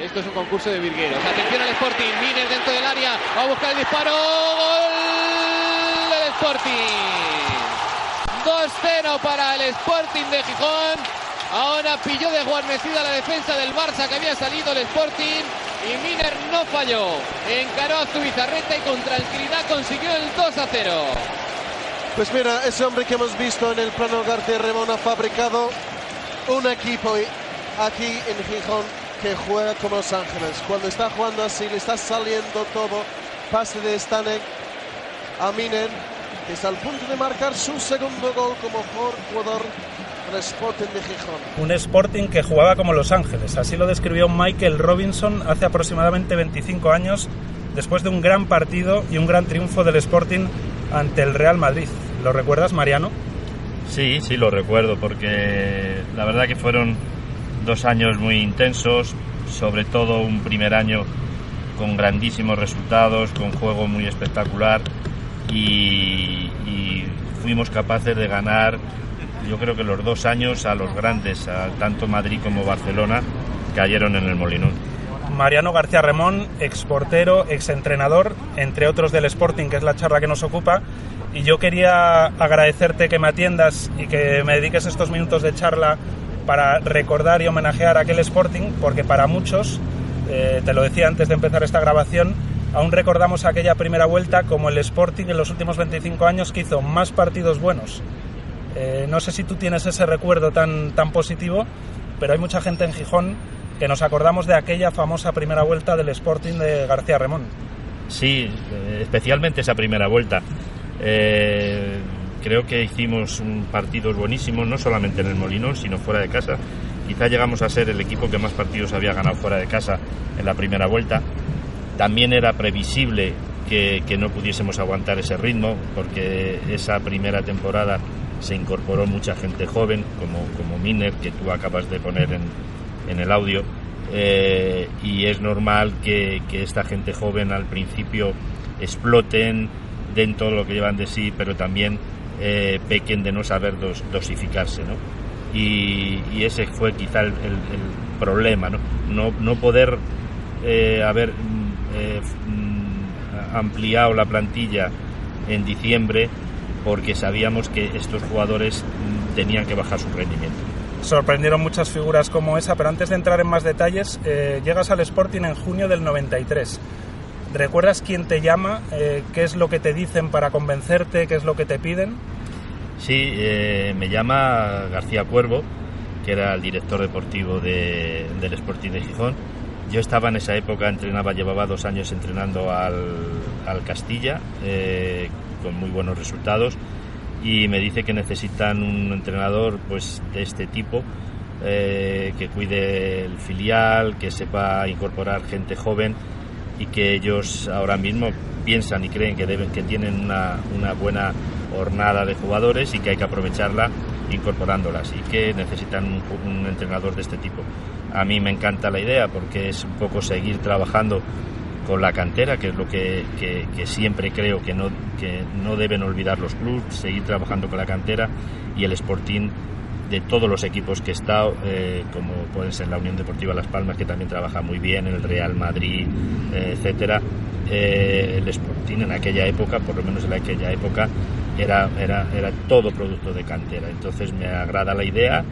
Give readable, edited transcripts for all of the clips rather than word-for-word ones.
Esto es un concurso de virgueros. Atención al Sporting. Miner dentro del área. Va a buscar el disparo. ¡Gol del Sporting! 2-0 para el Sporting de Gijón. Ahora pilló de guarnecida la defensa del Barça, que había salido el Sporting. Y Miner no falló. Encaró a Zubizarreta y con tranquilidad consiguió el 2-0. Pues mira, ese hombre que hemos visto en el plano García Remón ha fabricado un equipo aquí en Gijón que juega como Los Ángeles. Cuando está jugando así, le está saliendo todo. Pase de Stanek a Miner, que está al punto de marcar su segundo gol como mejor jugador del Sporting de Gijón. Un Sporting que jugaba como Los Ángeles. Así lo describió Michael Robinson hace aproximadamente 25 años, después de un gran partido y un gran triunfo del Sporting ante el Real Madrid. ¿Lo recuerdas, Mariano? Sí, lo recuerdo, porque la verdad que fueron 2 años muy intensos, sobre todo un primer año con grandísimos resultados, con juego muy espectacular y fuimos capaces de ganar, yo creo que los 2 años a los grandes, a tanto Madrid como Barcelona, cayeron en el Molinón. Mariano García Remón, exportero, exentrenador, entre otros del Sporting, que es la charla que nos ocupa, y yo quería agradecerte que me atiendas y que me dediques estos minutos de charla para recordar y homenajear a aquel Sporting, porque para muchos, te lo decía antes de empezar esta grabación, aún recordamos aquella primera vuelta como el Sporting en los últimos 25 años que hizo más partidos buenos. No sé si tú tienes ese recuerdo tan positivo, pero hay mucha gente en Gijón que nos acordamos de aquella famosa primera vuelta del Sporting de García Remón. Sí, especialmente esa primera vuelta. Creo que hicimos partidos buenísimos, no solamente en el Molinón, sino fuera de casa. Quizá llegamos a ser el equipo que más partidos había ganado fuera de casa en la primera vuelta. También era previsible que no pudiésemos aguantar ese ritmo, porque esa primera temporada se incorporó mucha gente joven, como Miner, que tú acabas de poner en el audio, y es normal que esta gente joven al principio exploten, den todo lo que llevan de sí, pero también pequen de no saber dosificarse, ¿no? Y ese fue quizá el problema, ¿no? No poder haber ampliado la plantilla en diciembre, porque sabíamos que estos jugadores tenían que bajar su rendimiento. Sorprendieron muchas figuras como esa, pero antes de entrar en más detalles, llegas al Sporting en junio del 93. ¿Recuerdas quién te llama? ¿Qué es lo que te dicen para convencerte? ¿Qué es lo que te piden? Sí, me llama García Cuervo, que era el director deportivo del Sporting de Gijón. Yo estaba en esa época, llevaba 2 años entrenando al Castilla, con muy buenos resultados, y me dice que necesitan un entrenador pues de este tipo, que cuide el filial, que sepa incorporar gente joven, y que ellos ahora mismo piensan y creen que tienen una buena hornada de jugadores y que hay que aprovecharla incorporándolas, y que necesitan un entrenador de este tipo. A mí me encanta la idea, porque es un poco seguir trabajando con la cantera, que es lo que siempre creo que no deben olvidar los clubes, seguir trabajando con la cantera. Y el Sporting, de todos los equipos que he estado, como pueden ser la Unión Deportiva Las Palmas, que también trabaja muy bien, el Real Madrid, etcétera, el Sporting en aquella época, por lo menos en aquella época, era todo producto de cantera. Entonces me agrada la idea,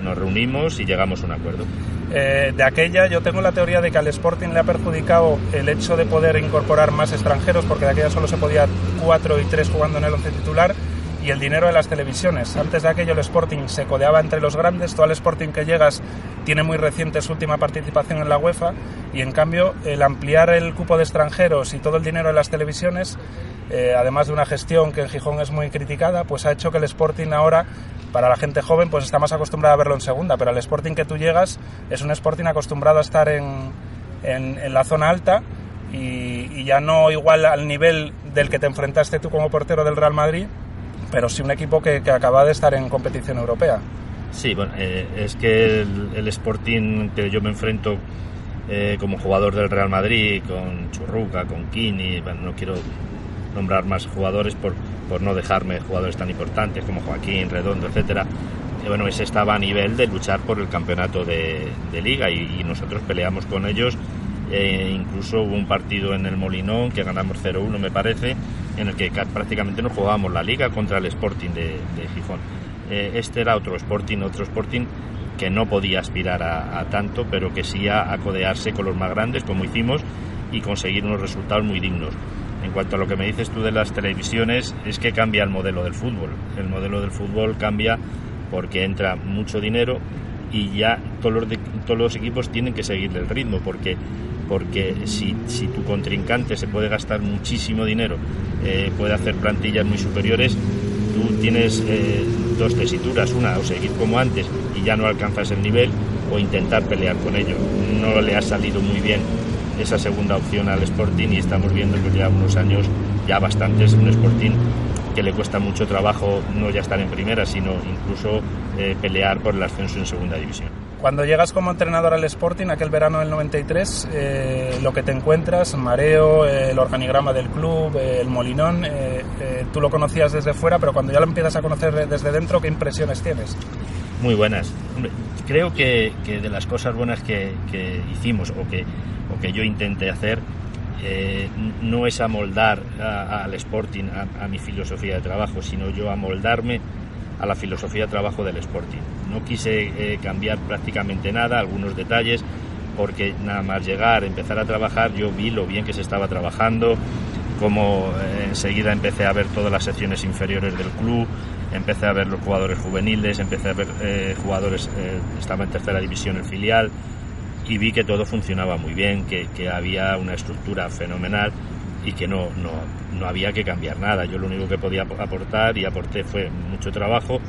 nos reunimos y llegamos a un acuerdo. De aquella, yo tengo la teoría de que al Sporting le ha perjudicado el hecho de poder incorporar más extranjeros, porque de aquella solo se podía 4 y 3 jugando en el 11 titular, y el dinero de las televisiones. Antes de aquello el Sporting se codeaba entre los grandes. Todo el Sporting que llegas tiene muy reciente su última participación en la UEFA, y en cambio el ampliar el cupo de extranjeros y todo el dinero de las televisiones, además de una gestión que en Gijón es muy criticada, pues ha hecho que el Sporting ahora, para la gente joven, pues está más acostumbrada a verlo en segunda, pero el Sporting que tú llegas es un Sporting acostumbrado a estar en la zona alta, y ya no igual al nivel del que te enfrentaste tú como portero del Real Madrid, pero sí un equipo que acaba de estar en competición europea. Sí, bueno, es que el Sporting que yo me enfrento como jugador del Real Madrid, con Churruca, con Kini, bueno, no quiero nombrar más jugadores por no dejarme jugadores tan importantes como Joaquín, Redondo, etcétera. bueno, ese estaba a nivel de luchar por el campeonato de Liga y nosotros peleamos con ellos. Incluso hubo un partido en el Molinón que ganamos 0-1 me parece, en el que prácticamente no jugábamos la Liga contra el Sporting de Gijón. Este era otro Sporting que no podía aspirar a tanto, pero que sí a codearse con los más grandes como hicimos y conseguir unos resultados muy dignos. En cuanto a lo que me dices tú de las televisiones, es que cambia el modelo del fútbol. El modelo del fútbol cambia porque entra mucho dinero y ya todos los equipos tienen que seguirle el ritmo, porque si tu contrincante se puede gastar muchísimo dinero, puede hacer plantillas muy superiores, tú tienes dos tesituras: una, o seguir como antes y ya no alcanzas el nivel, o intentar pelear con ello. No le ha salido muy bien esa segunda opción al Sporting y estamos viendo que ya unos años, ya bastantes, un Sporting que le cuesta mucho trabajo no ya estar en primera, sino incluso pelear por el ascenso en segunda división. Cuando llegas como entrenador al Sporting, aquel verano del 93, lo que te encuentras, mareo, el organigrama del club, el Molinón, tú lo conocías desde fuera, pero cuando ya lo empiezas a conocer desde dentro, ¿qué impresiones tienes? Muy buenas. Creo que de las cosas buenas que hicimos o que yo intenté hacer, no es amoldar al Sporting a mi filosofía de trabajo, sino yo amoldarme a la filosofía de trabajo del Sporting. No quise cambiar prácticamente nada, algunos detalles, porque nada más llegar, empezar a trabajar, yo vi lo bien que se estaba trabajando, como enseguida empecé a ver todas las secciones inferiores del club, empecé a ver los jugadores juveniles, empecé a ver jugadores, estaba en tercera división el filial, y vi que todo funcionaba muy bien, que había una estructura fenomenal y que no había que cambiar nada. Yo lo único que podía aportar, y aporté, fue mucho trabajo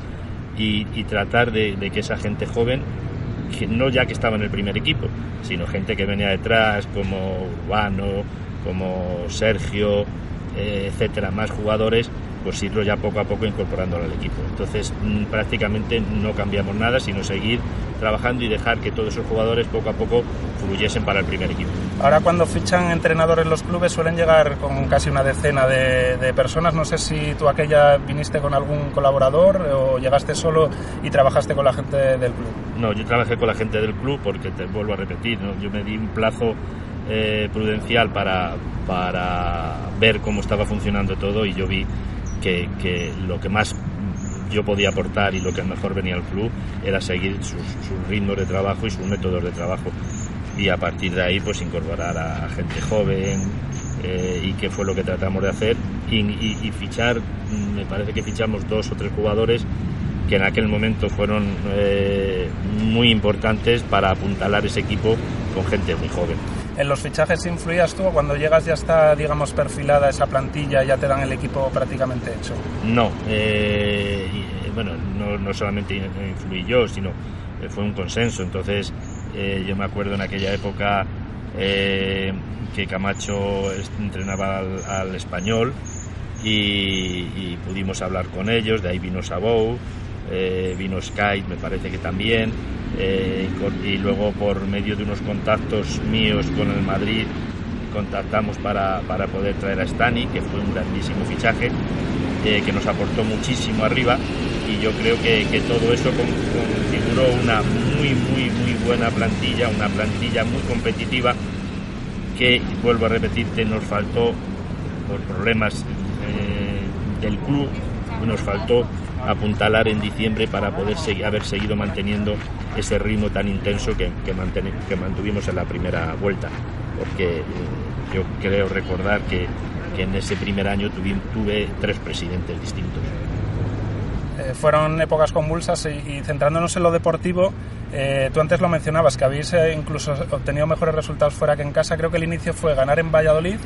y tratar de que esa gente joven, que no ya que estaba en el primer equipo, sino gente que venía detrás, como Urbano, como Sergio, etcétera, más jugadores, pues irlo ya poco a poco incorporándolo al equipo. Entonces prácticamente no cambiamos nada, sino seguir trabajando y dejar que todos esos jugadores poco a poco fluyesen para el primer equipo. Ahora, cuando fichan entrenadores en los clubes, suelen llegar con casi una decena de personas. No sé si tú aquella viniste con algún colaborador o llegaste solo y trabajaste con la gente del club. No, yo trabajé con la gente del club porque, te vuelvo a repetir, ¿no? Yo me di un plazo prudencial para ver cómo estaba funcionando todo, y yo vi que lo que más yo podía aportar y lo que mejor venía al club era seguir sus ritmos de trabajo y sus métodos de trabajo, y a partir de ahí pues incorporar a gente joven, y que fue lo que tratamos de hacer, y fichar, me parece que fichamos 2 o 3 jugadores que en aquel momento fueron muy importantes para apuntalar ese equipo con gente muy joven. ¿En los fichajes influías tú, o cuando llegas ya está, digamos, perfilada esa plantilla, ya te dan el equipo prácticamente hecho? No, bueno, no solamente influí yo, sino fue un consenso. Entonces yo me acuerdo en aquella época que Camacho entrenaba al Español y pudimos hablar con ellos. De ahí vino Sabou, vino Sky, me parece que también, y luego por medio de unos contactos míos con el Madrid contactamos para poder traer a Stani, que fue un grandísimo fichaje, que nos aportó muchísimo arriba, y yo creo que todo eso configuró una muy buena plantilla, una plantilla muy competitiva, que, vuelvo a repetirte, nos faltó, por problemas del club, nos faltó apuntalar en diciembre para poder haber seguido manteniendo ese ritmo tan intenso que mantuvimos en la primera vuelta, porque yo creo recordar que en ese primer año tuve 3 presidentes distintos. Fueron épocas convulsas, y centrándonos en lo deportivo, tú antes lo mencionabas, que habéis incluso obtenido mejores resultados fuera que en casa. Creo que el inicio fue ganar en Valladolid,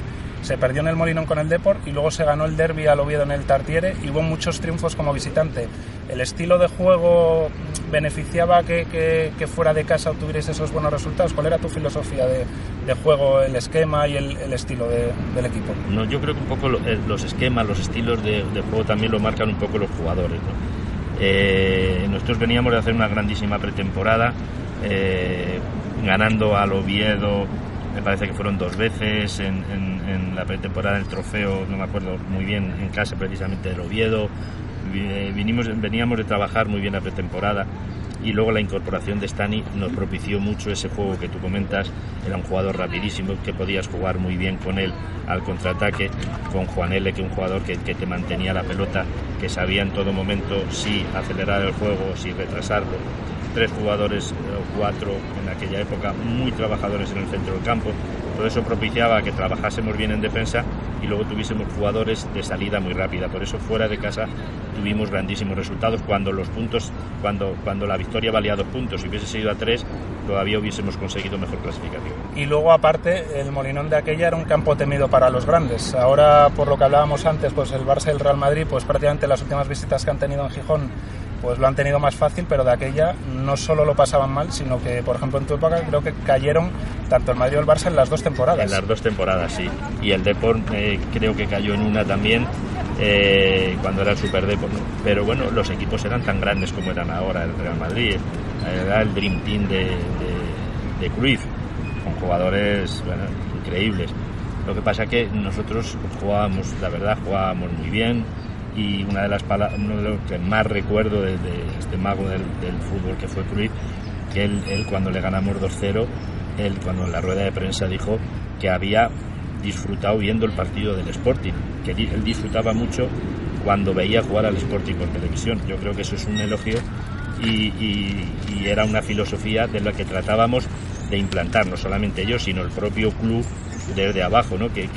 se perdió en el Molinón con el Depor, y luego se ganó el derbi al Oviedo en el Tartiere, y hubo muchos triunfos como visitante. ¿El estilo de juego beneficiaba que fuera de casa obtuvierais esos buenos resultados? ¿Cuál era tu filosofía de juego, el esquema y el estilo del equipo? No, yo creo que un poco los esquemas, los estilos de juego también lo marcan un poco los jugadores, ¿no? Nosotros veníamos de hacer una grandísima pretemporada, ganando al Oviedo, me parece que fueron 2 veces en la pretemporada del trofeo, no me acuerdo muy bien, en casa precisamente del Oviedo. veníamos de trabajar muy bien la pretemporada y luego la incorporación de Stani nos propició mucho ese juego que tú comentas. Era un jugador rapidísimo, que podías jugar muy bien con él al contraataque, con Juan L, que un jugador que te mantenía la pelota, que sabía en todo momento si acelerar el juego, si retrasarlo. 3 jugadores o 4 en aquella época, muy trabajadores en el centro del campo. Todo eso propiciaba que trabajásemos bien en defensa y luego tuviésemos jugadores de salida muy rápida. Por eso fuera de casa tuvimos grandísimos resultados. Cuando los puntos, cuando la victoria valía 2 puntos y hubiese sido a 3, todavía hubiésemos conseguido mejor clasificación. Y luego aparte el Molinón de aquella era un campo temido para los grandes. Ahora, por lo que hablábamos antes, pues el Barça y el Real Madrid, pues prácticamente las últimas visitas que han tenido en Gijón pues lo han tenido más fácil, pero de aquella no solo lo pasaban mal, sino que, por ejemplo, en tu época creo que cayeron tanto el Madrid o el Barça en las 2 temporadas. En las 2 temporadas, sí. Y el Depor creo que cayó en una también, cuando era el Super Depor, ¿no? Pero bueno, los equipos eran tan grandes como eran ahora el Real Madrid. Era el Dream Team de Cruyff, con jugadores increíbles. Lo que pasa que nosotros jugábamos muy bien. Y uno de los que más recuerdo de este mago del fútbol que fue Cruyff, que él cuando le ganamos 2-0, cuando en la rueda de prensa dijo que había disfrutado viendo el partido del Sporting, que él disfrutaba mucho cuando veía jugar al Sporting por televisión. Yo creo que eso es un elogio y era una filosofía de la que tratábamos de implantar, no solamente yo, sino el propio club desde abajo, ¿no? Que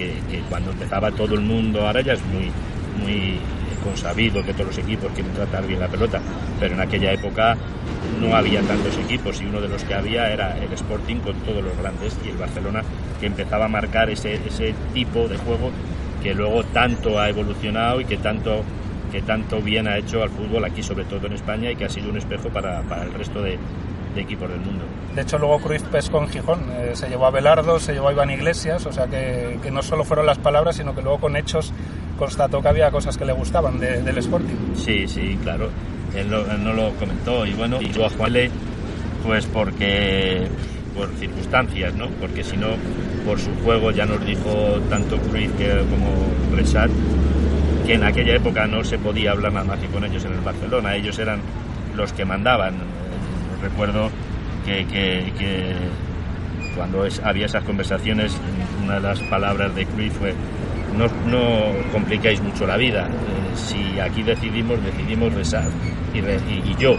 cuando empezaba todo el mundo, ahora ya es muy consabido que todos los equipos quieren tratar bien la pelota, pero en aquella época no había tantos equipos y uno de los que había era el Sporting con todos los grandes y el Barcelona, que empezaba a marcar ese tipo de juego que luego tanto ha evolucionado y que tanto bien ha hecho al fútbol aquí, sobre todo en España, y que ha sido un espejo para el resto de equipos del mundo. De hecho, luego Cruyff pescó en Gijón, se llevó a Belardo, se llevó a Iván Iglesias, o sea que no solo fueron las palabras, sino que luego con hechos constató que había cosas que le gustaban del Sporting. Sí, claro, él no lo comentó, y bueno, y yo a Juanle, pues por circunstancias, ¿no? Porque si no, por su juego, ya nos dijo tanto Cruyff como Rexach, que en aquella época no se podía hablar nada más que con ellos en el Barcelona, ellos eran los que mandaban. Recuerdo que cuando había esas conversaciones, una de las palabras de Cruyff fue: no compliquéis mucho la vida, si aquí decidimos Rexach y yo.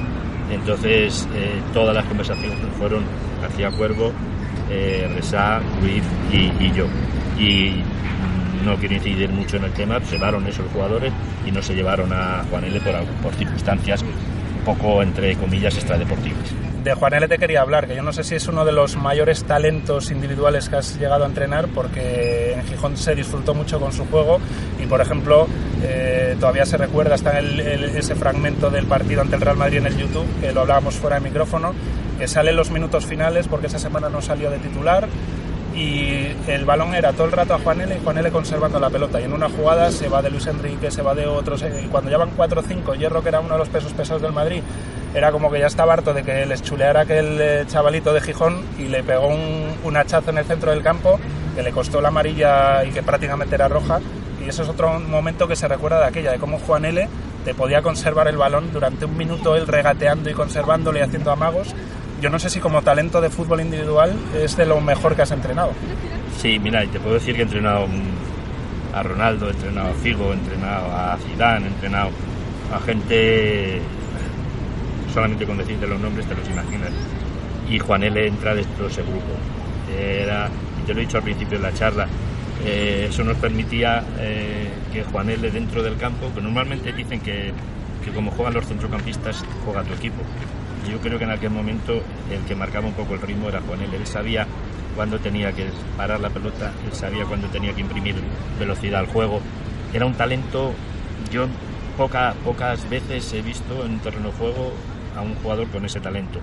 Entonces todas las conversaciones fueron García Cuervo, Rexach, Cruyff y yo. Y no quiero incidir mucho en el tema, se llevaron esos jugadores y no se llevaron a Juan L por circunstancias poco, entre comillas, extradeportivas. De Juan L te quería hablar, que yo no sé si es uno de los mayores talentos individuales que has llegado a entrenar, porque en Gijón se disfrutó mucho con su juego y, por ejemplo, todavía se recuerda, está ese fragmento del partido ante el Real Madrid en el YouTube, que lo hablábamos fuera de micrófono, que sale en los minutos finales porque esa semana no salió de titular y el balón era todo el rato a Juan L y Juan L conservando la pelota, y en una jugada se va de Luis Enrique, se va de otros, y cuando ya van 4 o 5, Hierro, que era uno de los pesos pesados del Madrid, era como que ya estaba harto de que les chuleara aquel chavalito de Gijón y le pegó un hachazo en el centro del campo que le costó la amarilla y que prácticamente era roja. Y eso es otro momento que se recuerda de aquella, de cómo Juan L te podía conservar el balón durante un minuto, él regateando y conservándolo y haciendo amagos. Yo no sé si como talento de fútbol individual es de lo mejor que has entrenado. Sí, mira, y te puedo decir que he entrenado a Ronaldo, he entrenado a Figo, he entrenado a Zidane, he entrenado a gente, solamente con decirte los nombres te los imaginas. Y Juan L entra dentro de ese grupo. Y te lo he dicho al principio de la charla, eso nos permitía que Juan L dentro del campo, que normalmente dicen que como juegan los centrocampistas, juega tu equipo. Yo creo que en aquel momento el que marcaba un poco el ritmo era Juan L. Él sabía cuándo tenía que parar la pelota, él sabía cuándo tenía que imprimir velocidad al juego. Era un talento, yo pocas veces he visto en un terreno de juego a un jugador con ese talento.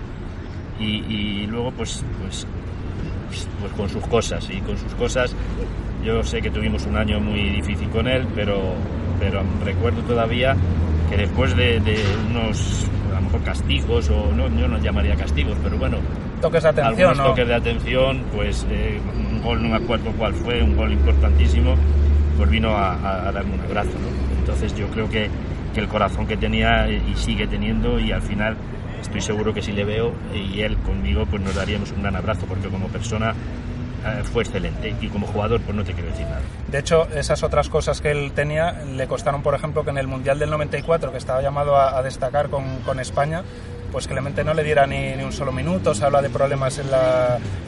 Y luego pues con sus cosas, yo sé que tuvimos un año muy difícil con él, pero recuerdo todavía que después de unos, a lo mejor castigos, o no, yo no llamaría castigos, pero bueno, toques de atención, algunos toques de atención, pues un gol, no me acuerdo cuál fue, un gol importantísimo, pues vino a darme un abrazo, ¿no? Entonces yo creo que el corazón que tenía y sigue teniendo, y al final estoy seguro que si le veo y él conmigo, pues nos daríamos un gran abrazo, porque como persona fue excelente, y como jugador pues no te quiero decir nada. De hecho, esas otras cosas que él tenía le costaron, por ejemplo, que en el Mundial del 94, que estaba llamado a destacar con España, pues Clemente no le diera ni un solo minuto. Se habla de problemas en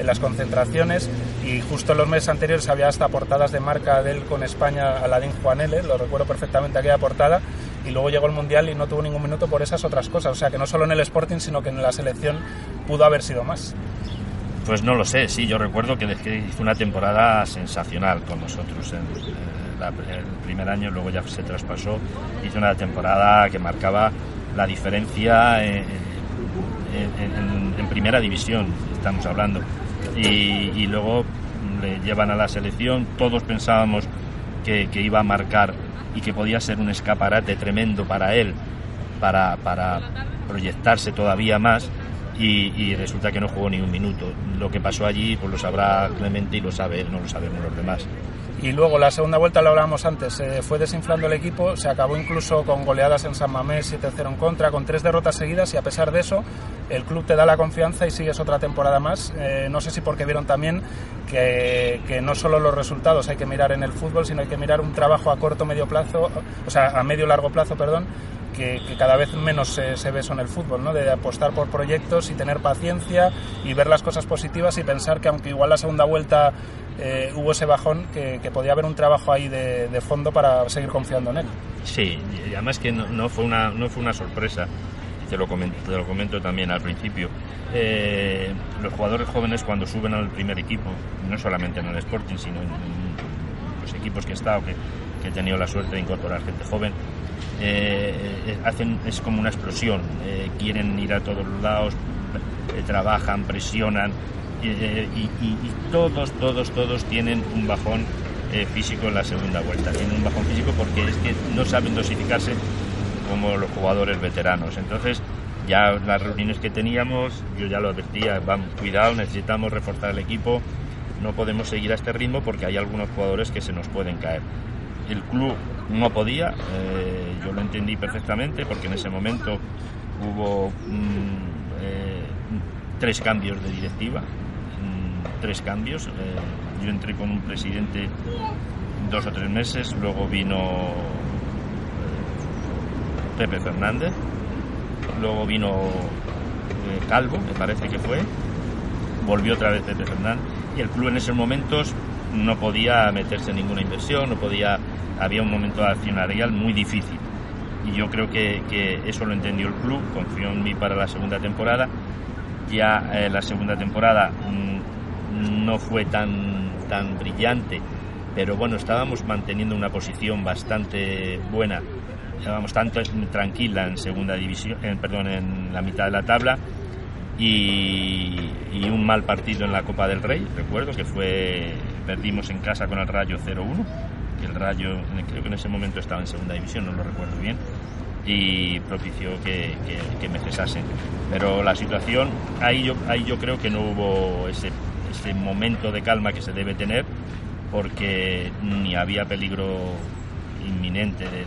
las concentraciones, y justo en los meses anteriores había hasta portadas de marca de él con España, Aladín Juanele, lo recuerdo perfectamente aquella portada, y luego llegó el Mundial y no tuvo ningún minuto por esas otras cosas. O sea que no solo en el Sporting, sino que en la selección pudo haber sido más. Pues no lo sé, sí, yo recuerdo que hizo una temporada sensacional con nosotros el primer año, luego ya se traspasó, hizo una temporada que marcaba la diferencia en primera división, estamos hablando, y luego le llevan a la selección. Todos pensábamos que iba a marcar y que podía ser un escaparate tremendo para él, para proyectarse todavía más, y resulta que no jugó ni un minuto. Lo que pasó allí pues lo sabrá Clemente, y lo sabe él, no lo sabemos los demás. Y luego la segunda vuelta, lo hablábamos antes, fue desinflando el equipo, se acabó incluso con goleadas en San Mamés, 7-0 en contra, con 3 derrotas seguidas, y a pesar de eso el club te da la confianza y sigues otra temporada más. No sé si porque vieron también que no solo los resultados hay que mirar en el fútbol, sino hay que mirar un trabajo a corto, medio plazo, o sea, a medio largo plazo, perdón, que cada vez menos se ve eso en el fútbol, ¿no? De apostar por proyectos y tener paciencia y ver las cosas positivas, y pensar que aunque igual la segunda vuelta hubo ese bajón, que podía haber un trabajo ahí de fondo para seguir confiando en él. Sí, y además que no fue una sorpresa, te lo comento también al principio. Los jugadores jóvenes, cuando suben al primer equipo, no solamente en el Sporting, sino en los equipos que he estado, que he tenido la suerte de incorporar gente joven, es como una explosión, quieren ir a todos los lados, trabajan, presionan, y todos tienen un bajón físico en la segunda vuelta. Tienen un bajón físico porque es que no saben dosificarse como los jugadores veteranos. Entonces ya las reuniones que teníamos, yo ya lo advertía, cuidado, necesitamos reforzar el equipo, no podemos seguir a este ritmo porque hay algunos jugadores que se nos pueden caer. El club no podía, yo lo entendí perfectamente, porque en ese momento hubo 3 cambios de directiva, 3 cambios. Yo entré con un presidente 2 o 3 meses, luego vino Pepe Fernández, luego vino Calvo, me parece que fue, volvió otra vez Pepe Fernández, y el club en esos momentos no podía meterse en ninguna inversión, había un momento accionarial muy difícil, y yo creo que eso lo entendió el club, confió en mí para la segunda temporada. Ya la segunda temporada no fue tan brillante, pero bueno, estábamos manteniendo una posición bastante buena, estábamos tanto tranquila en segunda división, en la mitad de la tabla, y un mal partido en la Copa del Rey. Recuerdo que perdimos en casa con el Rayo 0-1, que el Rayo creo que en ese momento estaba en segunda división, no lo recuerdo bien, y propició que me cesasen. Pero la situación, ahí yo creo que no hubo ese momento de calma que se debe tener, porque ni había peligro inminente de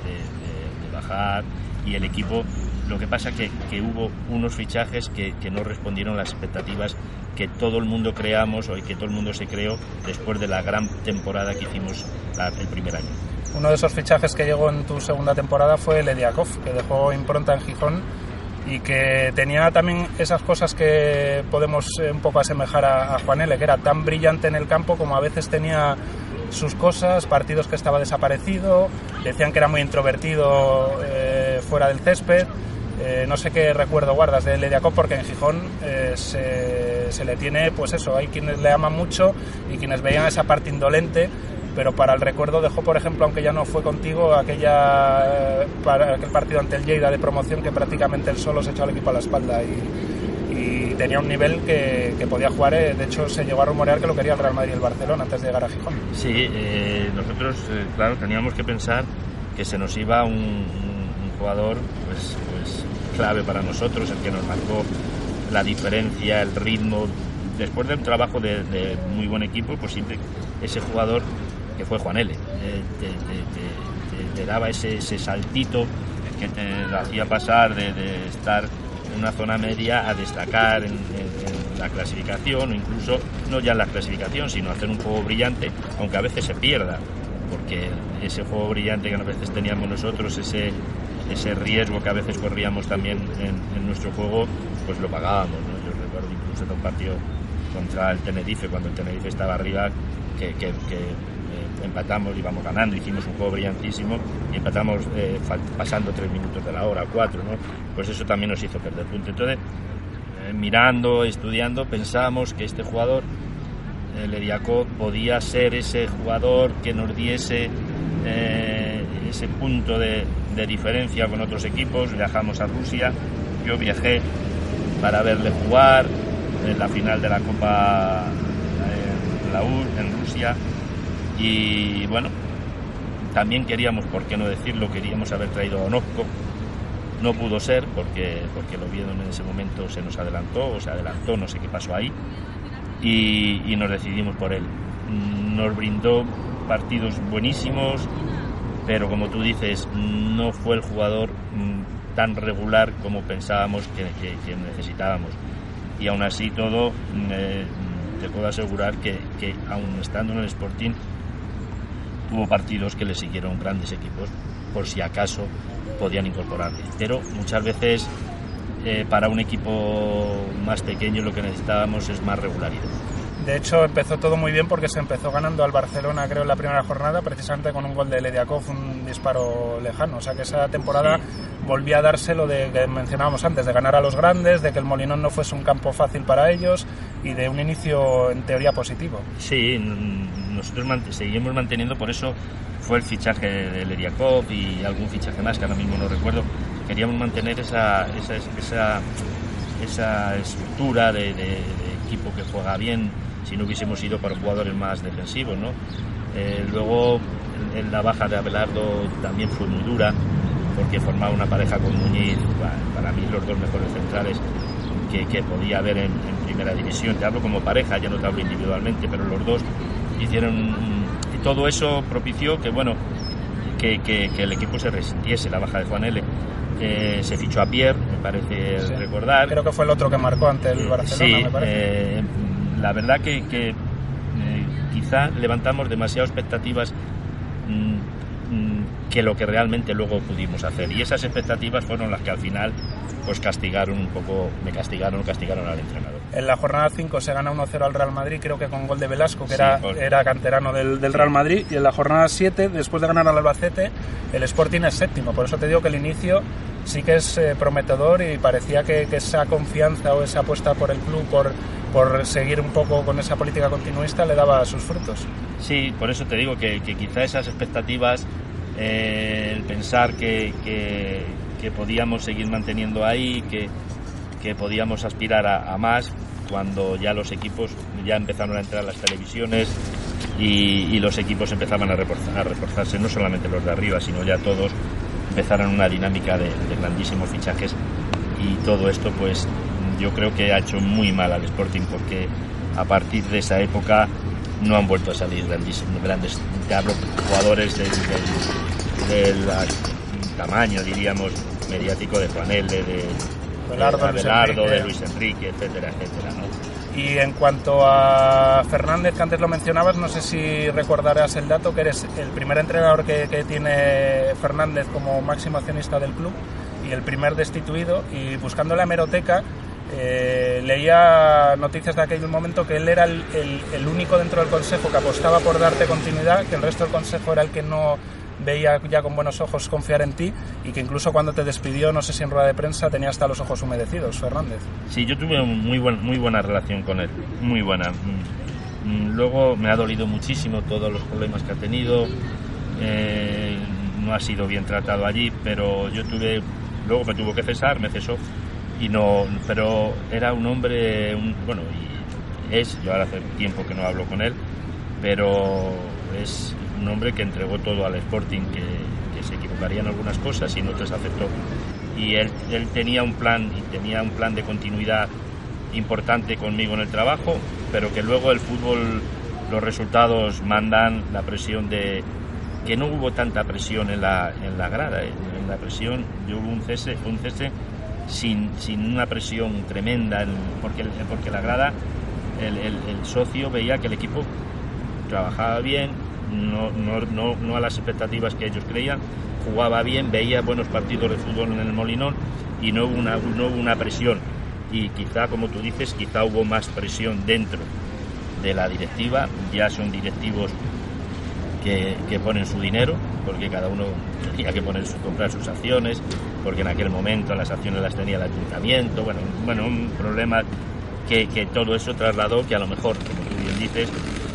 bajar, y el equipo, lo que pasa que hubo unos fichajes que no respondieron a las expectativas que todo el mundo creamos, o que todo el mundo se creó después de la gran temporada que hicimos el primer año. Uno de esos fichajes que llegó en tu segunda temporada fue Lediakov, que dejó impronta en Gijón y que tenía también esas cosas que podemos un poco asemejar a Juanele, que era tan brillante en el campo como a veces tenía sus cosas, partidos que estaba desaparecido, decían que era muy introvertido fuera del césped. No sé qué recuerdo guardas de Lediakov, porque en Gijón se le tiene, pues eso, hay quienes le aman mucho y quienes veían esa parte indolente, pero para el recuerdo dejó, por ejemplo, aunque ya no fue contigo, aquel partido ante el Lleida de promoción, que prácticamente él solo se echó al equipo a la espalda y tenía un nivel que podía jugar. De hecho, se llegó a rumorear que lo quería el Real Madrid y el Barcelona antes de llegar a Gijón. Sí, nosotros, claro, teníamos que pensar que se nos iba un jugador pues clave para nosotros, el que nos marcó la diferencia, el ritmo. Después de un trabajo de muy buen equipo, pues siempre ese jugador, que fue Juanele, te daba ese saltito que te hacía pasar de estar en una zona media a destacar en la clasificación, o incluso no ya en la clasificación, sino hacer un juego brillante, aunque a veces se pierda, porque ese juego brillante que a veces teníamos nosotros, ese riesgo que a veces corríamos también en nuestro juego, pues lo pagábamos, ¿no? Yo recuerdo incluso de un partido contra el Tenerife, cuando el Tenerife estaba arriba, que empatamos, íbamos ganando, hicimos un juego brillantísimo y empatamos pasando 3 minutos de la hora, 4, ¿no? Pues eso también nos hizo perder punto. Entonces, mirando, estudiando, pensábamos que este jugador, Lediakov, podía ser ese jugador que nos diese ese punto de diferencia con otros equipos. Viajamos a Rusia, yo viajé para verle jugar en la final de la Copa en Rusia, y bueno, también queríamos, por qué no decirlo, queríamos haber traído a Onopko. No pudo ser porque el Oviedo en ese momento se nos adelantó, no sé qué pasó ahí, y nos decidimos por él. Nos brindó partidos buenísimos, pero como tú dices, no fue el jugador tan regular como pensábamos que necesitábamos. Y aún así todo, te puedo asegurar que aún estando en el Sporting, hubo partidos que le siguieron grandes equipos, por si acaso podían incorporarle. Pero muchas veces para un equipo más pequeño lo que necesitábamos es más regularidad. De hecho, empezó todo muy bien porque se empezó ganando al Barcelona, creo, en la primera jornada, precisamente con un gol de Lediakov, un disparo lejano. O sea que esa temporada volvía a darse lo de que mencionábamos antes, de ganar a los grandes, de que el Molinón no fuese un campo fácil para ellos y de un inicio en teoría positivo. Sí, nosotros seguimos manteniendo, por eso fue el fichaje de Lediakov y algún fichaje más que ahora mismo no recuerdo. Queríamos mantener esa estructura de equipo que juega bien, si no hubiésemos ido para jugadores más defensivos, ¿no? Luego la baja de Abelardo también fue muy dura, porque formaba una pareja con Muñiz, para mí los dos mejores centrales que podía haber en primera división. Te hablo como pareja, ya no te hablo individualmente, pero los dos hicieron, y todo eso propició que el equipo se resintiese. La baja de Juan L. Se fichó a Pierre, me parece recordar. Creo que fue el otro que marcó ante el Barcelona, me parece. La verdad que quizá levantamos demasiadas expectativas que lo que realmente luego pudimos hacer, y esas expectativas fueron las que al final pues castigaron al entrenador. En la jornada 5 se gana 1-0 al Real Madrid, creo que con gol de Velasco, que era canterano del Real Madrid, y en la jornada 7, después de ganar al Albacete, el Sporting es séptimo. Por eso te digo que el inicio sí que es prometedor, y parecía que esa confianza o esa apuesta por el club, por seguir un poco con esa política continuista, le daba sus frutos. Sí, por eso te digo que quizá esas expectativas, el pensar que podíamos seguir manteniendo ahí, que podíamos aspirar a más, cuando ya los equipos ya empezaron a entrar a las televisiones y los equipos empezaban a reforzarse, no solamente los de arriba, sino ya todos empezaron una dinámica de grandísimos fichajes, y todo esto pues yo creo que ha hecho muy mal al Sporting, porque a partir de esa época no han vuelto a salir grandes jugadores del tamaño, diríamos, mediático de Juan L, de Abelardo, de Luis Enrique, etcétera, ¿no? Y en cuanto a Fernández, que antes lo mencionabas, no sé si recordarás el dato, que eres el primer entrenador que tiene Fernández como máximo accionista del club y el primer destituido, y buscando la hemeroteca leía noticias de aquel momento que él era el único dentro del consejo que apostaba por darte continuidad, que el resto del consejo era el que no veía ya con buenos ojos confiar en ti, y que incluso cuando te despidió, no sé si en rueda de prensa, tenía hasta los ojos humedecidos, Fernández. Sí, yo tuve muy buena relación con él, muy buena. Luego me ha dolido muchísimo todos los problemas que ha tenido, no ha sido bien tratado allí, pero luego me tuvo que cesar, me cesó, pero era un hombre, yo ahora hace tiempo que no hablo con él, pero es un hombre que entregó todo al Sporting, que se equivocaría en algunas cosas y en otras aceptó, y él tenía un plan de continuidad importante conmigo en el trabajo, pero que luego el fútbol, los resultados mandan, la presión de que no hubo tanta presión en la grada. En la presión hubo un cese sin una presión tremenda, porque la grada, el socio veía que el equipo trabajaba bien, no a las expectativas que ellos creían, jugaba bien, veía buenos partidos de fútbol en el Molinón y no hubo una presión. Y quizá, como tú dices, quizá hubo más presión dentro de la directiva. Ya son directivos que ponen su dinero, porque cada uno tenía que comprar sus acciones, porque en aquel momento las acciones las tenía el ayuntamiento, bueno, un problema que todo eso trasladó que a lo mejor, como tú bien dices,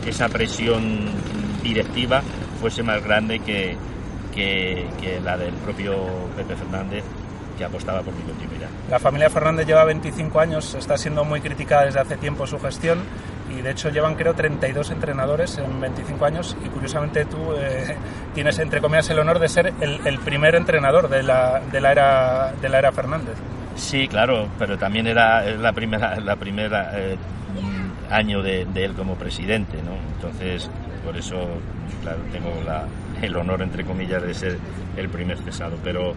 esa presión directiva fuese más grande que la del propio Pepe Fernández, que apostaba por mi continuidad. La familia Fernández lleva 25 años, está siendo muy criticada desde hace tiempo su gestión y de hecho llevan, creo, 32 entrenadores en 25 años y curiosamente tú tienes, entre comillas, el honor de ser el primer entrenador de la era Fernández. Sí, claro, pero también era la primera año de él como presidente, ¿no? Entonces, por eso, claro, tengo el honor, entre comillas, de ser el primer cesado, pero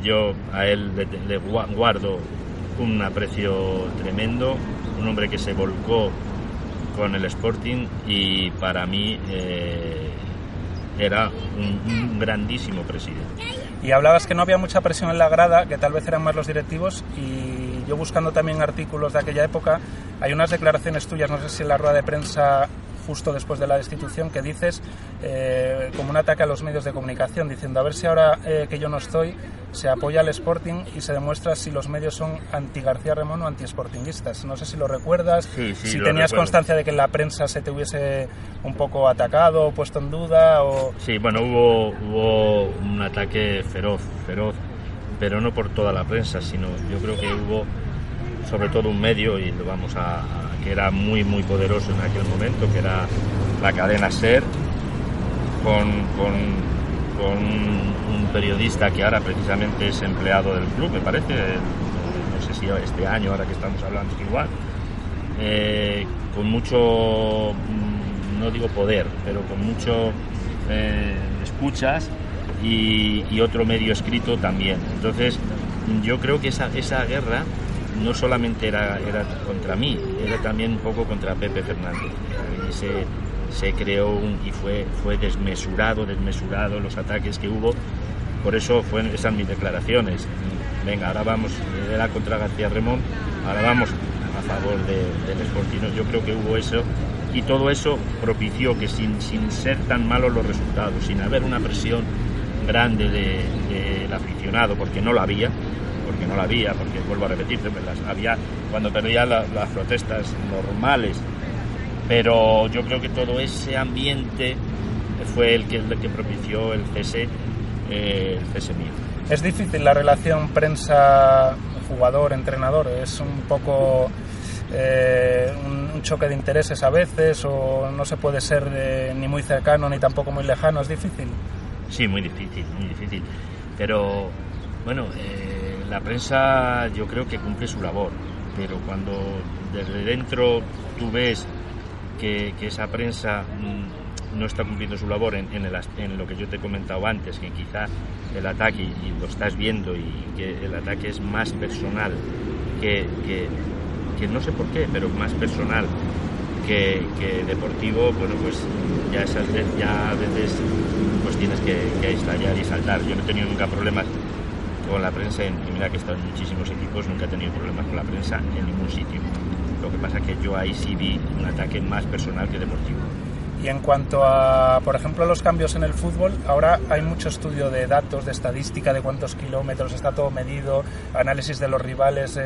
yo a él le guardo un aprecio tremendo, un hombre que se volcó con el Sporting y para mí era un grandísimo presidente. Y hablabas que no había mucha presión en la grada, que tal vez eran más los directivos, y yo buscando también artículos de aquella época, hay unas declaraciones tuyas, no sé si en la rueda de prensa justo después de la destitución, que dices como un ataque a los medios de comunicación, diciendo a ver si ahora que yo no estoy se apoya al Sporting y se demuestra si los medios son anti-García Remón o anti-sportinguistas. No sé si lo recuerdas, sí, si lo tenías recuerdo. Constancia de que en la prensa se te hubiese un poco atacado o puesto en duda. Sí, bueno, hubo un ataque feroz, pero no por toda la prensa, sino yo creo que hubo sobre todo un medio, y lo vamos a que era muy muy poderoso en aquel momento, que era la cadena SER, con un periodista que ahora precisamente es empleado del club, me parece, no sé si este año, ahora que estamos hablando, igual, con mucho, no digo poder, pero con mucho escuchas y otro medio escrito también. Entonces yo creo que esa guerra no solamente era contra mí, era también un poco contra Pepe Fernández. Se creó y fue desmesurado los ataques que hubo. Por eso esas mis declaraciones. Venga, ahora vamos, era contra García Remón, ahora vamos a favor del Sporting. Yo creo que hubo eso, y todo eso propició que sin ser tan malos los resultados, sin haber una presión grande del aficionado, porque no la había, porque vuelvo a repetirte, las había cuando perdía las protestas normales, pero yo creo que todo ese ambiente fue el que propició el cese mío. ¿Es difícil la relación prensa-jugador-entrenador? ¿Es un poco un choque de intereses a veces, o no se puede ser ni muy cercano ni tampoco muy lejano? ¿Es difícil? Sí, muy difícil, pero bueno, la prensa yo creo que cumple su labor, pero cuando desde dentro tú ves que esa prensa no está cumpliendo su labor en lo que yo te he comentado antes, que quizá el ataque, y lo estás viendo, y que el ataque es más personal que no sé por qué, pero más personal que deportivo, bueno, pues ya a veces pues tienes que estallar y saltar. Yo no he tenido nunca problemas con la prensa, y mira que he estado en muchísimos equipos, nunca he tenido problemas con la prensa en ningún sitio. Lo que pasa es que yo ahí sí vi un ataque más personal que deportivo. Y en cuanto a, por ejemplo, los cambios en el fútbol, ahora hay mucho estudio de datos, de estadística, de cuántos kilómetros, está todo medido, análisis de los rivales,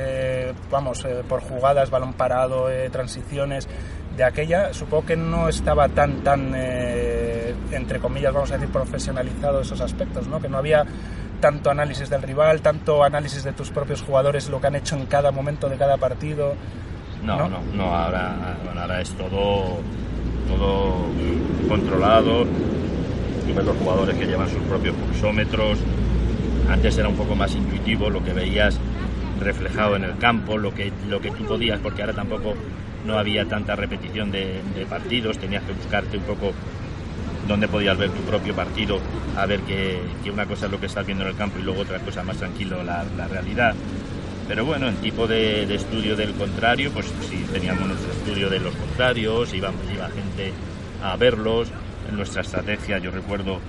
por jugadas, balón parado, transiciones. De aquella, supongo que no estaba tan entre comillas, vamos a decir, profesionalizado esos aspectos, ¿no? Que no había tanto análisis del rival, tanto análisis de tus propios jugadores, lo que han hecho en cada momento de cada partido. No, ahora es todo controlado. Tú ves los jugadores que llevan sus propios pulsómetros. Antes era un poco más intuitivo lo que veías reflejado en el campo, lo que tú podías, porque ahora tampoco no había tanta repetición de partidos, tenías que buscarte un poco donde podías ver tu propio partido, a ver que una cosa es lo que estás viendo en el campo y luego otra cosa más tranquilo, la realidad. Pero bueno, en tipo de estudio del contrario, pues sí, teníamos nuestro estudio de los contrarios, iba gente a verlos. En nuestra estrategia, yo recuerdo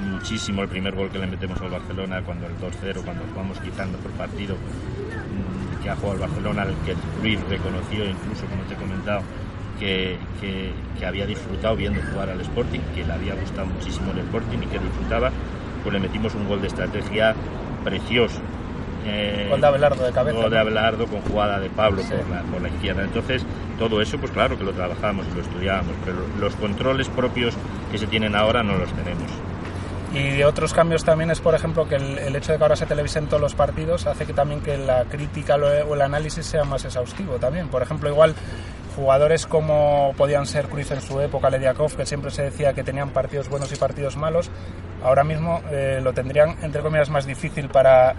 muchísimo el primer gol que le metemos al Barcelona, cuando el 2-0, cuando jugamos quizá el mejor partido que ha jugado el Barcelona, el que Ruiz reconoció incluso, como te he comentado, que había disfrutado viendo jugar al Sporting, que le había gustado muchísimo el Sporting y que disfrutaba, pues le metimos un gol de estrategia precioso. Gol de Abelardo de cabeza. Gol de Abelardo con jugada de Pablo, sí, por la izquierda. Entonces, todo eso, pues claro que lo trabajábamos y lo estudiábamos, pero los controles propios que se tienen ahora no los tenemos. Y otros cambios también es, por ejemplo, que el hecho de que ahora se televisen todos los partidos hace que también que la crítica o el análisis sea más exhaustivo también. Por ejemplo, igual jugadores como podían ser Cruyff en su época, Lediakov, que siempre se decía que tenían partidos buenos y partidos malos, ahora mismo lo tendrían, entre comillas, más difícil para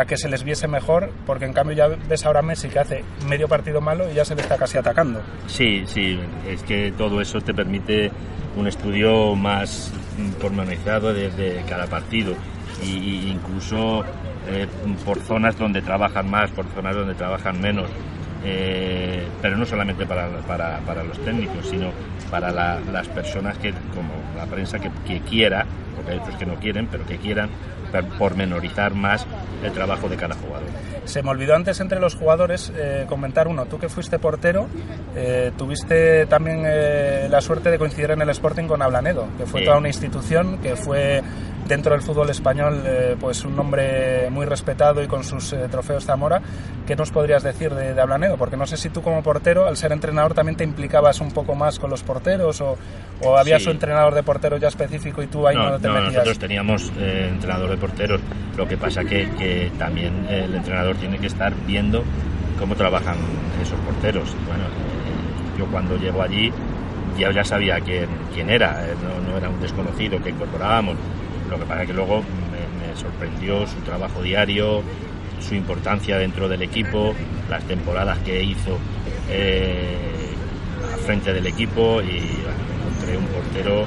que se les viese mejor, porque en cambio ya ves ahora Messi que hace medio partido malo y ya se le está casi atacando. Sí, es que todo eso te permite un estudio más pormenorizado de cada partido y incluso por zonas donde trabajan más, por zonas donde trabajan menos, pero no solamente para los técnicos, sino para las personas que, como la prensa, que quiera, porque hay otros que no quieren, pero que quieran pormenorizar más el trabajo de cada jugador. Se me olvidó antes entre los jugadores comentar uno. Tú que fuiste portero, tuviste también la suerte de coincidir en el Sporting con Ablanedo, que fue toda una institución, que fue dentro del fútbol español pues un hombre muy respetado y con sus trofeos Zamora. ¿Qué nos podrías decir de Ablanedo? Porque no sé si tú como portero, al ser entrenador, también te implicabas un poco más con los porteros o había su entrenador de porteros ya específico y tú ahí no te metías. Nosotros teníamos entrenador de porteros, lo que pasa que también el entrenador tiene que estar viendo cómo trabajan esos porteros. Bueno, yo cuando llego allí ya sabía quién era, no era un desconocido que incorporábamos. Lo que pasa es que luego me sorprendió su trabajo diario, su importancia dentro del equipo, las temporadas que hizo a frente del equipo, y encontré un portero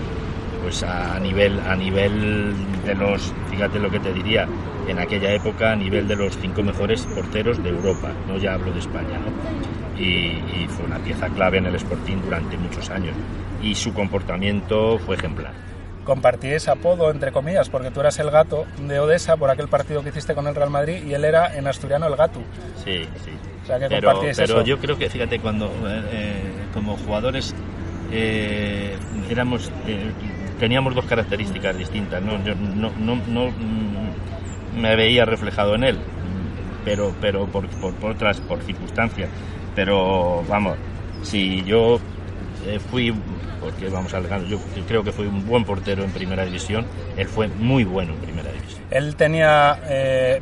pues a nivel de los, fíjate lo que te diría, en aquella época a nivel de los 5 mejores porteros de Europa, no ya hablo de España, ¿no? Y fue una pieza clave en el Sporting durante muchos años y su comportamiento fue ejemplar. Compartíais apodo, entre comillas, porque tú eras el Gato de Odessa por aquel partido que hiciste con el Real Madrid y él era en asturiano el Gatu. Sí. O sea, que pero eso. Yo creo que, fíjate, cuando como jugadores teníamos dos características distintas, ¿no? Yo no me veía reflejado en él, pero por circunstancias. Pero vamos, si yo fui, porque vamos al grano, yo creo que fue un buen portero en primera división, él fue muy bueno en primera división. Él tenía,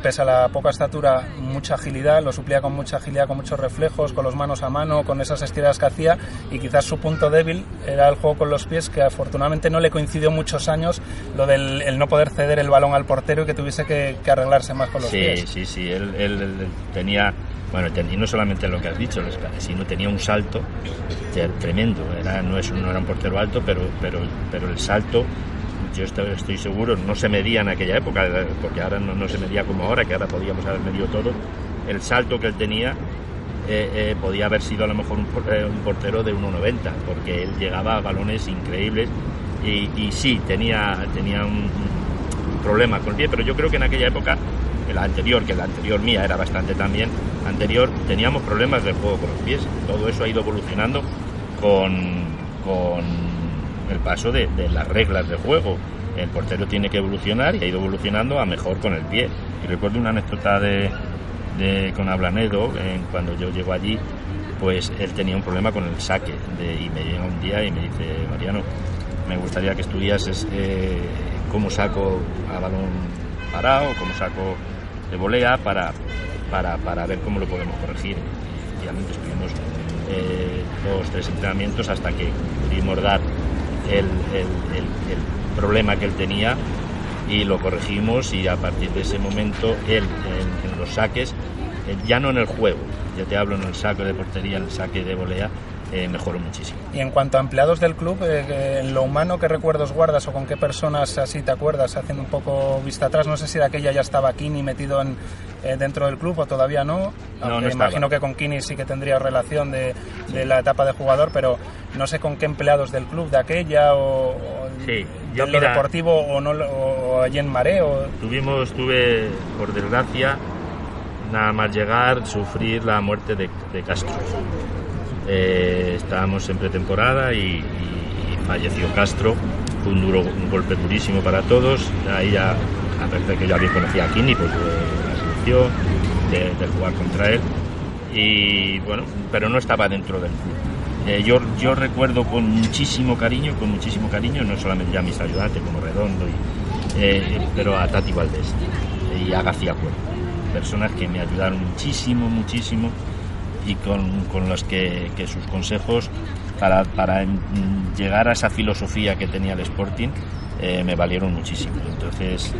pese a la poca estatura, mucha agilidad, lo suplía con mucha agilidad, con muchos reflejos, con los manos a mano, con esas estiradas que hacía, y quizás su punto débil era el juego con los pies, que afortunadamente no le coincidió muchos años lo del el no poder ceder el balón al portero y que tuviese que arreglarse más con los pies. Sí, él tenía, bueno, y no solamente lo que has dicho, sino tenía un salto tremendo. No era un portero alto, pero el salto, yo estoy seguro, no se medía en aquella época, porque ahora no se medía como ahora, que ahora podíamos haber medido todo. El salto que él tenía podía haber sido a lo mejor un portero de 1,90, porque él llegaba a balones increíbles y sí, tenía un problema con el pie, pero yo creo que en aquella época, la anterior mía era bastante también anterior, teníamos problemas de juego con los pies. Todo eso ha ido evolucionando con el paso de las reglas de juego. El portero tiene que evolucionar y ha ido evolucionando a mejor con el pie. Y recuerdo una anécdota con Ablanedo, cuando yo llego allí, pues él tenía un problema con el saque y me llega un día y me dice: Mariano, me gustaría que estudiases cómo saco a balón parado, cómo saco de volea para ver cómo lo podemos corregir. Y efectivamente estuvimos 2-3 entrenamientos hasta que pudimos dar el problema que él tenía y lo corregimos, y a partir de ese momento él en los saques, ya no en el juego, ya te hablo en el saque de portería, en el saque de volea, mejoró muchísimo. Y en cuanto a empleados del club, en lo humano, ¿qué recuerdos guardas o con qué personas así te acuerdas, haciendo un poco vista atrás? No sé si de aquella ya estaba Kini metido dentro del club o todavía no. No imagino que con Kini sí que tendría relación de la etapa de jugador, pero no sé con qué empleados del club de aquella o sí, de lo deportivo o allí en Maré. Tuve, por desgracia, nada más llegar, sufrir la muerte de Castro. Estábamos en pretemporada y falleció Castro. Fue un golpe durísimo para todos. Ahí ya, a pesar de que yo había conocido a Kini, pues de la selección, de jugar contra él, y bueno, pero no estaba dentro del club. Yo recuerdo con muchísimo cariño, no solamente ya a mis ayudantes como Redondo, pero a Tati Valdés y a García Cuervo, personas que me ayudaron muchísimo y con los que sus consejos para llegar a esa filosofía que tenía el Sporting me valieron muchísimo. Entonces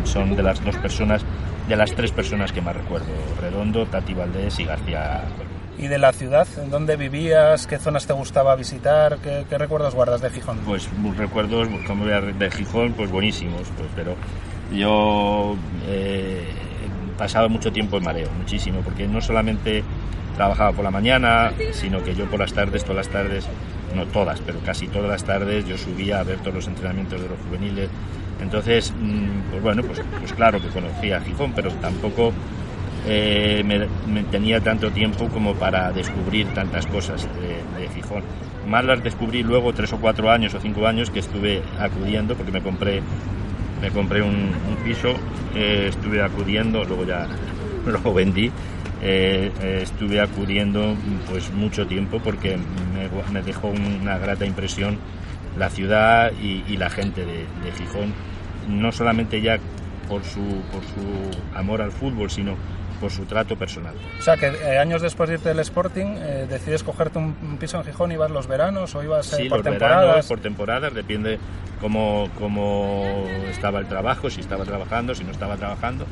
son de las tres personas que más recuerdo: Redondo, Tati Valdés y García Cuervo. ¿Y de la ciudad? ¿Dónde vivías? ¿Qué zonas te gustaba visitar? ¿Qué recuerdos guardas de Gijón? Pues recuerdos como de Gijón, pues buenísimos, pues, pero yo pasaba mucho tiempo en mareo, muchísimo, porque no solamente trabajaba por la mañana, sino que yo por las tardes, todas las tardes, no todas, pero casi todas las tardes, yo subía a ver todos los entrenamientos de los juveniles. Entonces, pues bueno, pues claro que conocía a Gijón, pero tampoco me tenía tanto tiempo como para descubrir tantas cosas de Gijón. Más las descubrí luego 3 o 4 años o 5 años que estuve acudiendo, porque me compré un piso, estuve acudiendo, luego ya lo vendí. Estuve acudiendo pues mucho tiempo porque me dejó una grata impresión la ciudad y la gente de Gijón, no solamente ya por su amor al fútbol, sino por su trato personal. O sea, que años después de irte del Sporting, decides cogerte un piso en Gijón y vas los veranos o ibas sí, por los temporadas. Veranos, por temporadas, depende cómo estaba el trabajo, si estaba trabajando, si no estaba trabajando.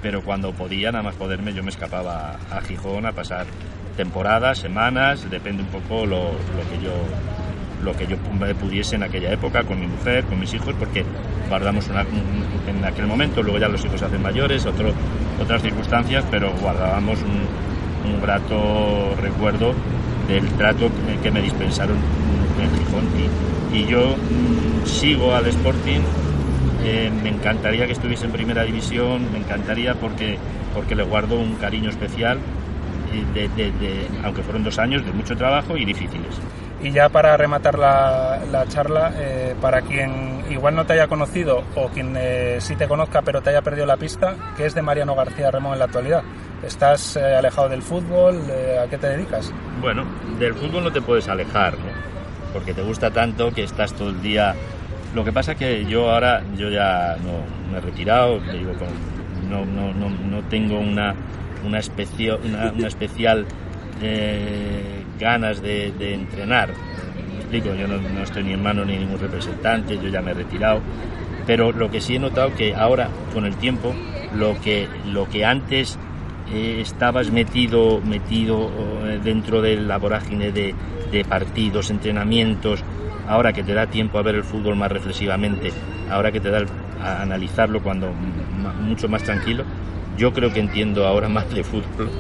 Pero cuando podía, nada más poderme, yo me escapaba a Gijón a pasar temporadas, semanas, depende un poco lo que yo pudiese en aquella época, con mi mujer, con mis hijos, porque guardamos en aquel momento, luego ya los hijos se hacen mayores, otras circunstancias, pero guardábamos un grato recuerdo del trato que me dispensaron en Gijón. Y yo sigo al Sporting. Me encantaría que estuviese en primera división, me encantaría porque le guardo un cariño especial, aunque fueron 2 años de mucho trabajo y difíciles. Y ya para rematar la charla, para quien igual no te haya conocido o quien sí te conozca pero te haya perdido la pista, ¿qué es de Mariano García Remón en la actualidad? ¿Estás alejado del fútbol? ¿A qué te dedicas? Bueno, del fútbol no te puedes alejar, ¿no? Porque te gusta tanto que estás todo el día. Lo que pasa es que yo ya no me he retirado, digo, no tengo una especial ganas de entrenar. Me explico, yo no estoy ni en mano ni ningún representante, yo ya me he retirado, pero lo que sí he notado que ahora, con el tiempo, lo que antes estabas metido dentro de la vorágine de partidos, entrenamientos, ahora que te da tiempo a ver el fútbol más reflexivamente, ahora que te da a analizarlo mucho más tranquilo, yo creo que entiendo ahora más de fútbol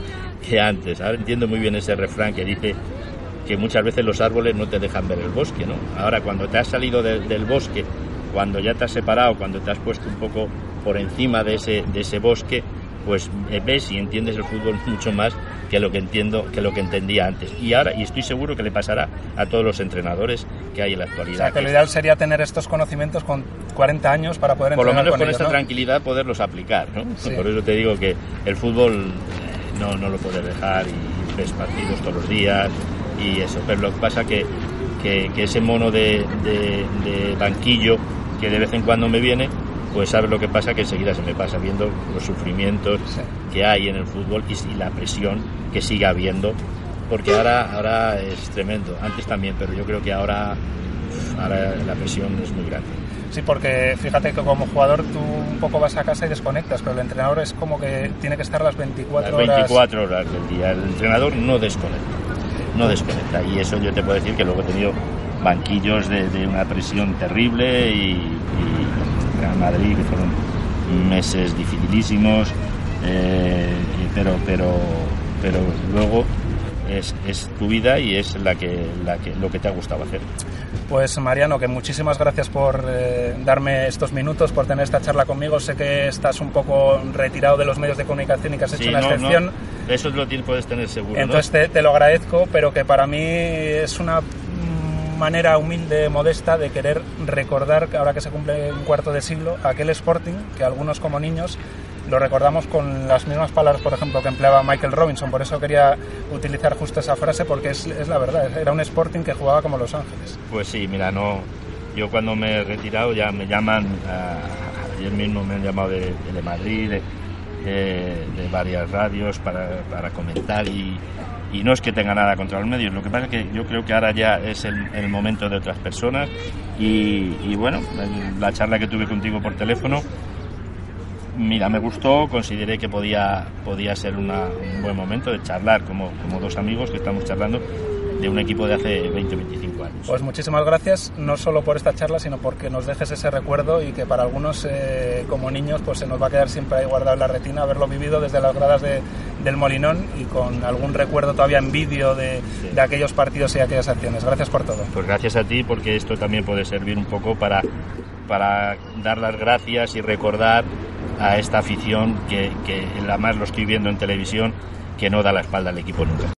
que antes. Ahora entiendo muy bien ese refrán que dice que muchas veces los árboles no te dejan ver el bosque, ¿no? Ahora, cuando te has salido del bosque, cuando ya te has separado, cuando te has puesto un poco por encima de ese bosque, pues ves y entiendes el fútbol mucho más que lo que entendía antes. Y estoy seguro que le pasará a todos los entrenadores que hay en la actualidad. O sea, que lo ideal sería tener estos conocimientos con 40 años para poder por entrenar lo menos con ellos, esta ¿no? tranquilidad poderlos aplicar, ¿no? Sí. Por eso te digo que el fútbol no lo puedes dejar y ves partidos todos los días y eso. Pero lo que pasa que ese mono de banquillo que de vez en cuando me viene, pues sabes lo que pasa, que enseguida se me pasa viendo los sufrimientos que hay en el fútbol y la presión que sigue habiendo, porque ahora es tremendo, antes también, pero yo creo que ahora la presión es muy grande. Sí, porque fíjate que como jugador tú un poco vas a casa y desconectas, pero el entrenador es como que tiene que estar las 24 horas. Las 24 horas del día, el entrenador no desconecta. no desconecta. Y eso yo te puedo decir que luego he tenido banquillos de una presión terrible y Real Madrid, que fueron meses dificilísimos, pero luego es tu vida y es lo que te ha gustado hacer. Pues Mariano, que muchísimas gracias por darme estos minutos, por tener esta charla conmigo. Sé que estás un poco retirado de los medios de comunicación y que has hecho una excepción. No, eso lo puedes tener seguro. Entonces te lo agradezco, pero que para mí es una manera humilde, modesta, de querer recordar, ahora que se cumple un cuarto de siglo, aquel Sporting que algunos como niños lo recordamos con las mismas palabras, por ejemplo, que empleaba Michael Robinson. Por eso quería utilizar justo esa frase, porque es la verdad, era un Sporting que jugaba como Los Ángeles. Pues sí, mira, yo cuando me he retirado ya me llaman, ayer mismo me han llamado de Madrid, de varias radios para comentar y no es que tenga nada contra los medios, lo que pasa es que yo creo que ahora ya es el momento de otras personas y bueno, la charla que tuve contigo por teléfono, mira, me gustó, consideré que podía ser un buen momento de charlar como dos amigos que estamos charlando de un equipo de hace 20 o 25 años. Pues muchísimas gracias, no solo por esta charla, sino porque nos dejes ese recuerdo y que para algunos como niños pues se nos va a quedar siempre ahí guardado en la retina, haberlo vivido desde las gradas del Molinón y con algún recuerdo todavía en vídeo de aquellos partidos y aquellas acciones. Gracias por todo. Pues gracias a ti, porque esto también puede servir un poco para dar las gracias y recordar a esta afición que además lo estoy viendo en televisión, que no da la espalda al equipo nunca.